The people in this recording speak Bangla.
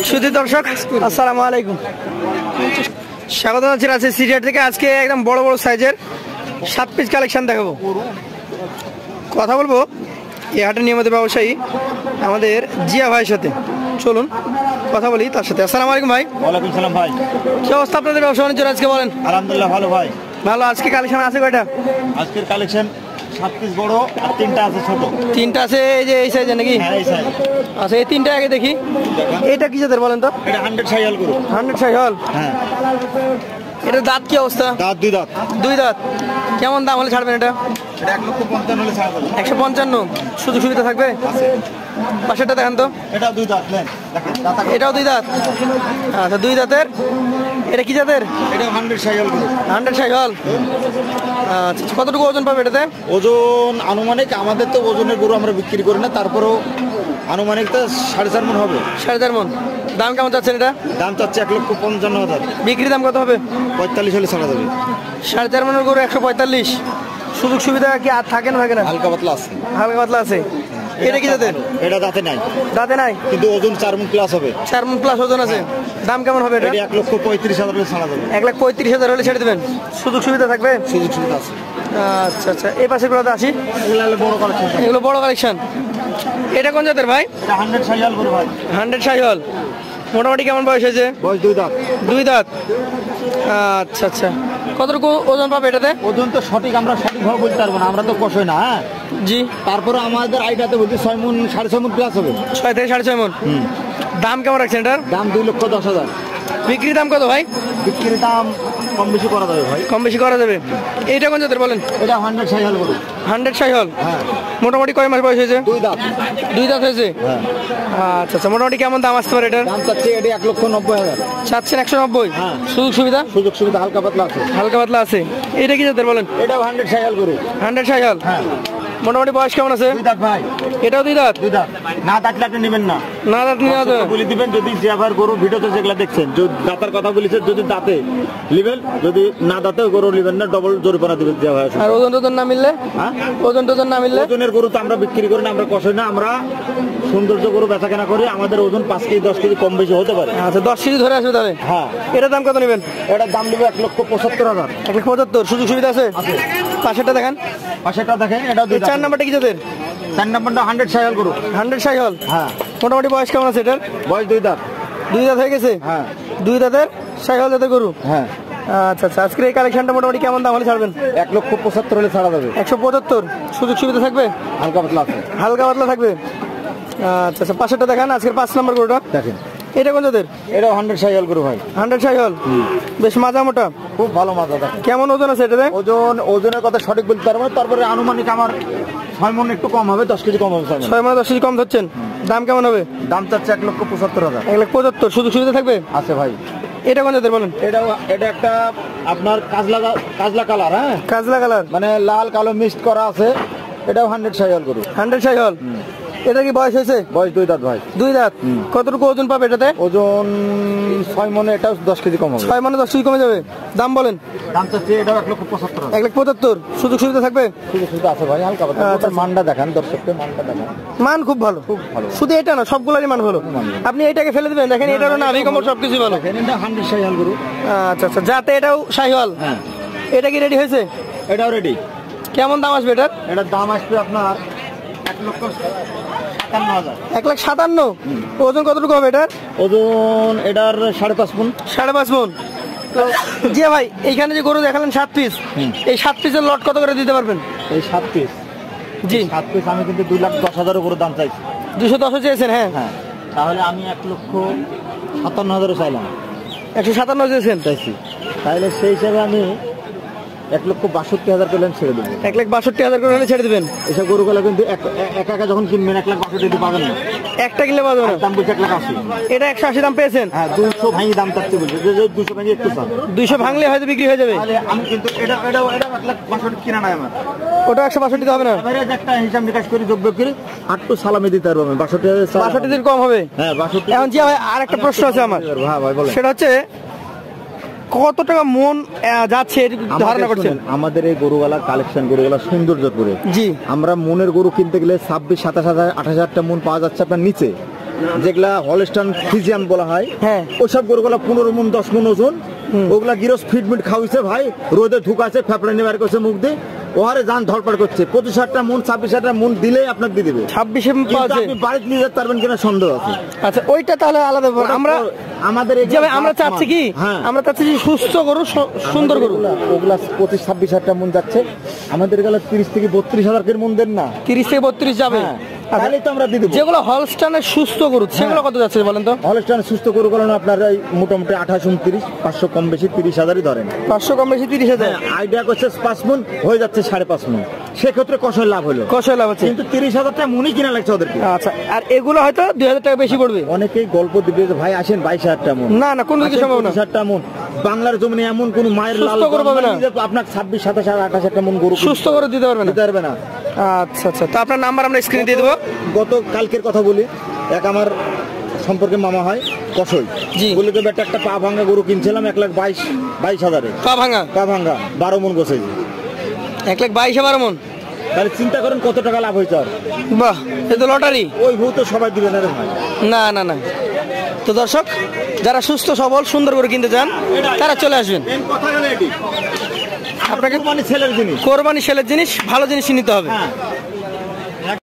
সুধী দর্শক আসসালামু আলাইকুম, স্বাগত জানাচ্ছি রাজশাহী সিরিয়ার থেকে। আজকে একদম বড় বড় সাইজের 7 পিস কালেকশন দেখাবো, কথা বলবো এই হাটের নিয়মিত ব্যবসায়ী আমাদের জিয়া ভাইয়ের সাথে। চলুন কথা বলি তার সাথে। আসসালামু আলাইকুম ভাই। ওয়ালাইকুম সালাম ভাই। কি অবস্থা আপনাদের ব্যবসা বাণিজ্য আজকে বলেন? আলহামদুলিল্লাহ ভালো ভাই। ভালো। আজকে কালেকশন আছে কয়টা? আজকের কালেকশন 7 পিস বড় আর 3টা আছে ছোট। 3টা আছে এই যে এই সাইজে নাকি? হ্যাঁ এই সাইজ। আচ্ছা এই 3টা আগে দেখি। এটা কি জাতের বলেন তো? এটা 100 সাইয়াল গরু। 100 সাইয়াল। হ্যাঁ। এটা দাঁত কি অবস্থা? দাঁত দুই দাঁত। দুই দাঁত। কেমন দাম হলে ছাড়বেন এটা? এটা 1,55,000 হলে ছাড়া যাবে। 155 সুযোগ সুবিধা থাকবে? আছে। পাশেরটা দেখেন তো। এটা দুই দাঁত নেন দেখেন দাঁত। এটাও দুই দাঁত। আচ্ছা দুই দাঁতের। এটা কি জাতের? এটা 100 সাইয়াল গরু। 100 সাইয়াল। আচ্ছা কতটুকু ওজন পাবে এটাতে? ওজন আনুমানিক, আমাদের তো ওজনের গরু আমরা বিক্রি করি না, তারপরেও আনুমানিক তো 4.5 মণ হবে। 4.5 মণ। দাম কেমন চাচ্ছেন এটা? দাম চাচ্ছে 1,55,000। বিক্রি দাম কত হবে? 45 হলে ছাড়া যাবে। 4.5 মণের গরু 145। সুযোগ সুবিধা কি আর থাকে না থাকে না? হালকা পাতলা আছে। হালকা পাতলা আছে। এটা কি জাতের? এটা দাঁতে নাই। দাঁতে নাই কিন্তু ওজন 4 মণ প্লাস হবে। 4 মণ প্লাস ওজন আছে। দাম কেমন হবে এটা? এটা 1,35,000 হলে ছাড়া যাবে। 1,35,000 হলে ছেড়ে দেবেন? সুযোগ সুবিধা থাকবে? সুযোগ সুবিধা আছে। আচ্ছা আচ্ছা এই পাশের গুলোতে আসি। এগুলো বড় কালেকশন। এগুলো বড় কালেকশন। এটা কোন জাতের ভাই? এটা 100 সাইয়াল গরু ভাই। 100 সাইয়াল। মোটামুটি কেমন বয়স হয়েছে? বয়স দুই দাঁত। দুই দাঁত। আচ্ছা আচ্ছা কতটুকু ওজন পাবে এটাতে? ওজন তো সঠিক আমরা সঠিকভাবে বলতে পারবো না, আমরা তো কষই না। হ্যাঁ জি। তারপরে আমাদের আইডিয়াতে বলছি 6 মণ 6.5 মণ প্লাস হবে। 6 থেকে 6.5 মণ। দাম কেমন রাখছেন এটার? দাম 2,10,000। বিক্রি দাম কত ভাই? বিক্রির দাম কম বেশি করা যাবে ভাই। কম বেশি করা যাবে। এইটা কোন জাতের বলেন? এটা 100 সাইয়াল গরু। 100 সাইয়াল। হ্যাঁ। মোটামুটি কয় মাস বয়স হয়েছে? দুই দাঁত। দুই দাঁত হয়েছে। হ্যাঁ। আচ্ছা আচ্ছা মোটামুটি কেমন দাম আসতে পারে এটার? দাম চাচ্ছে এটা 1,90,000। চাচ্ছেন 190? হ্যাঁ। সুযোগ সুবিধা? সুযোগ সুবিধা হালকা পাতলা আছে। হালকা পাতলা আছে। এটা কি জাতের বলেন? এটাও 100 সাইয়াল গরু। 100 সাইয়াল। হ্যাঁ। মোটামুটি বয়স কেমন আছে? দুই দাঁত ভাই। এটাও দুই দাঁত। দুই দাঁত। না দাঁতলে আপনি নেবেন না। না দাঁত নিয়ে যাবে। বলে দিবেন যদি জিয়াভার গরু ভিডিওতে যেগুলা দেখছেন যদি দাঁতের কথা বলেছে, যদি দাঁতে লিবেন, যদি না দাঁতে গরু লিবেন না, ডবল জরিমানা দিবেন জিয়াভাই। আর ওজন টোজন না মিললে? হ্যাঁ ওজন টোজন না মিললে? ওজনের গরু তো আমরা বিক্রি করি না, আমরা কষাই না, আমরা সৌন্দর্য গরু বেচা কেনা করি। আমাদের ওজন 5 কেজি 10 কেজি কম বেশি হতে পারে। আচ্ছা 10 কেজি ধরে আসবে তাহলে? হ্যাঁ। এটার দাম কত নেবেন? এটার দাম নেবে 1,75,000। 1,75। সুযোগ সুবিধা আছে? পাশেরটা দেখেন। পাশেরটা দেখেন। এটা দুই দাঁত। 4 নাম্বারটা কি জাতের? 4 নম্বরটা 100 সাইয়াল গরু। 100 সাইয়াল। হ্যাঁ। মোটামুটি বয়স কেমন আছে এটার? বয়স দুই দাঁত। দুই দাঁত হয়ে গেছে? হ্যাঁ। দুই দাঁতের সাইয়াল জাতের গরু। হ্যাঁ। আচ্ছা আচ্ছা আজকের এই কালেকশনটা মোটামুটি কেমন দাম হলে ছাড়বেন? 1,75,000 হলে ছাড়া যাবে। 175। সুযোগ সুবিধা থাকবে? হালকা পাতলা আছে। হালকা পাতলা থাকবে। আচ্ছা আচ্ছা পাশেরটা দেখেন। আজকের 5 নম্বর গরুটা দেখেন। এটা কোন জাতের? এটাও 100 সাইয়াল গরু ভাই। 100 সাইয়াল। বেশ মাজা মোটা। খুব ভালো মাজা। দেখেন কেমন ওজন আছে এটাতে? ওজনের কথা সঠিক বলতে পারবো না, তারপরে আনুমানিক আমার 6 মণ একটু কম হবে, 10 কেজি কম হবে। 6 মানে 10 কেজি কম ধরছেন। দাম কেমন হবে? দাম চাচ্ছে 1,75,000। 1,75। সুযোগ সুবিধা থাকবে? আছে ভাই। এটা কোন জাতের বলেন? এটা একটা আপনার কাজলা কালার। হ্যাঁ কাজলা কালার মানে লাল কালো মিক্সড করা আছে। এটাও 100 সাইয়াল গরু। 100 সাইয়াল। এটা কি বয়স হয়েছে? বয়স দুই দাঁত ভাই। দুই দাঁত। কতটুকু ওজন পাবে এটাতে? ওজন 6 মণে, এটাও 10 কেজি কম হবে। 6 মানে 10 কেজি কমে যাবে। দাম বলেন? দাম চাচ্ছে এটাও 1,75,000। 1,75। সুযোগ সুবিধা থাকবে? সুযোগ সুবিধা আছে ভাই হালকা পাতলা। আচ্ছা। মানটা দেখান দর্শককে, মানটা দেখান। মান খুব ভালো। খুব ভালো। শুধু এটা না সবগুলোরই মান ভালো। আপনি এটাকে ফেলে দিবেন? দেখেন এটারও না আভিকমর সবকিছু ভালো। এটা 100 সাইয়াল গরু। আচ্ছা আচ্ছা যাতে এটাও সাইওয়াল। হ্যাঁ। এটা কি রেডি হয়েছে? এটাও রেডি। কেমন দাম আসবে এটার? এটার দাম আসবে আপনার 1,57,000। 1,57,000। ওজন কতটুকু হবে এটার? ওজন এটার 5.5 মণ। 5.5 মণ। জি ভাই এইখানে যে গরু দেখালেন 7 পিস, এই 7 পিসের লট কত করে দিতে পারবেন? এই 7 পিস। জি 7 পিস আমি কিন্তু 2,10,000 উপরে দাম চাইছি। 210 চেয়েছেন? হ্যাঁ হ্যাঁ। তাহলে আমি 1,57,000 চাইলাম। 157 চেয়েছেন? চাইছি। তাহলে সেই হিসাবে আমি 1,62,000 পেলেন ছেড়ে দেবো। 1,62,000 করে হলে ছেড়ে দিবেন? এসব গরুগুলো কিন্তু একা যখন কিনবেন 1,62,000 পাবেন না। একটা কিনলে পাবেন না। দাম বলছে 1,80,000। এটা 180 দাম পেয়েছেন? হ্যাঁ 200 ভাঙি দাম চাচ্ছে বলছে, যে 200 ভাঙি একটু চান। 200 ভাঙলে হয়তো বিক্রি হয়ে যাবে। তাহলে আমি কিন্তু এটা 1,62,000 কিনা নাই আমার। ওটা 162 হবে না। এবারে একটা হিসাব নিকাশ করে যোগ্য করে আটটু সালামি দিতে পারবো আমি। 62,000 দিন কম হবে। হ্যাঁ 62। এখন জি ভাই আর একটা প্রশ্ন আছে আমার। হ্যাঁ ভাই বলেন। সেটা হচ্ছে কত টাকা মন যাচ্ছে ধারণা করছেন? আমাদের এই গরুওয়ালা কালেকশন গরুওয়ালা সৌন্দর্য করে জি আমরা মনের গরু কিনতে গেলে 26,000 27,000 28,000 মন পাওয়া যাচ্ছে আপনার নিচে। যেগুলা হলস্টাইন ফ্রিজিয়ান বলা হয়, হ্যাঁ। ওইসব গরুগুলা 15 মণ 10 মণ ওজন, ওগুলা গিরস ফিটমিট খাওয়াইছে ভাই, রোদে ঢুকাছে, ফেফড়ানি বার করছে মুখ দিয়ে, ওহারে যান ধরপাড় করছে। 25,000 মণ 26,000 মণ দিলেই আপনাকে দিয়ে দিবে। 26-এ পাওয়া যায়। আপনি বাড়িতে নিয়ে যেতে পারবেন কিনা সন্দেহ আছে। আচ্ছা, ওইটা তাহলে আলাদা ব্যাপার। আমরা আমাদের এই যেমন আমরা চাচ্ছি কি, হ্যাঁ, আমরা চাচ্ছি যে সুস্থ গরু, সুন্দর গরু। ওগুলা 25-26,000 মণ যাচ্ছে, আমাদের গেলে 30 থেকে 32,000 মণ দেন না, 30 থেকে 32 যাবে। হ্যাঁ, তাহলে তো আমরা দিয়ে দেব। যেগুলো হলস্টাইনের সুস্থ গরু সেগুলো কত যাচ্ছে বলেন তো? হলস্টাইন সুস্থ গরু গুলো আপনার এই মোটামুটি 28-29, 500 কম বেশি 30,000ই ধরেন। 500 কম বেশি 30,000। আইডিয়া করছে 5 মণ হয়ে যাচ্ছে 5.5 মণ, সেক্ষেত্রে কষায় লাভ হলো, কষায় লাভ আছে। কিন্তু 30,000 টাকা মণই কিনা লাগছে ওদেরকে। আচ্ছা, আর এগুলো হয়তো 2,000 টাকা বেশি পড়বে। অনেকেই গল্প দিবে যে ভাই আসেন 22,000 টাকা মণ। না না, কোনো দিকে সম্ভব না। 22,000 টাকা মণ বাংলার জমিনে এমন কোন মায়ের লাল সুস্থ গরু পাবে না। আপনার 26, 27, 28,000 টাকা মণ গরু সুস্থ গরু দিতে পারবে না। দিতে পারবে না। আচ্ছা আচ্ছা, তো আপনার নাম্বার আমরা স্ক্রিনে দিয়ে দেবো। গত কালকের কথা বলি, এক আমার সম্পর্কে মামা হয় কসই, জি। বলে তো বেটা একটা পা ভাঙা গরু কিনছিলাম 1,22,000-এ, পা ভাঙা, পা ভাঙা 12 মণ গোছে। 1,22,000 মন। তাহলে চিন্তা করেন কত টাকা লাভ হয়েছে। আর বাহ, এ তো লটারি। ওই ভূ তো সবাই দিবে না রে ভাই। না না না। তো দর্শক, যারা সুস্থ সবল সুন্দর করে কিনতে চান তারা চলে আসবেন। কথা গেলে এটি আপনাকে মানে ছেলের জিনিস, কোরবানি সেলের জিনিস, ভালো জিনিস নিতে হবে। হ্যাঁ।